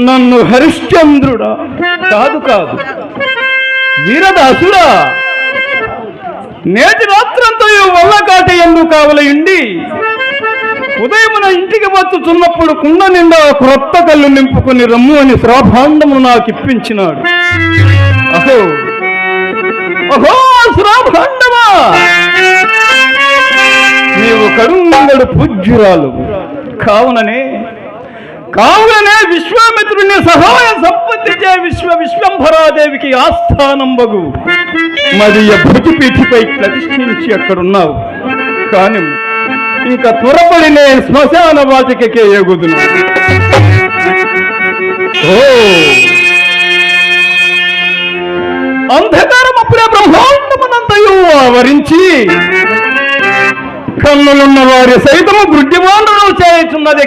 నన్ను హరిశ్చంద్రుడా? కాదు కాదు, వీరదాసుడా. నేటి రాత్రంతా వల్లకాట ఎందుకు కావలయండి? ఉదయమున ఇంటికి వచ్చుచున్నప్పుడు కుండ నిండా క్రొత్త కళ్ళు నింపుకొని రమ్ము అని శ్రాభాండము నాకు ఇప్పించినాడు. అహో అహో శ్రాభాండమా, నీవు కడుంగడు పూజ్యురాలు కావుననే విశ్వామిత్రుని సహాయ సంపత్తిచే విశ్వంభరాదేవికి ఆస్థానంబగు మరియ భుజపీఠిపై ప్రతిష్ఠించి అక్కడున్నావు. కాని ఇంకా త్వరపడి నేను శ్మశాన వాటికే ఎగుదును. ఓ అంధకారం అప్పుడే బ్రహ్మాండమునంతయు ఆవరించి కన్నులున్న వారి సైతము గుడ్డివాండలు చేయుచున్నది.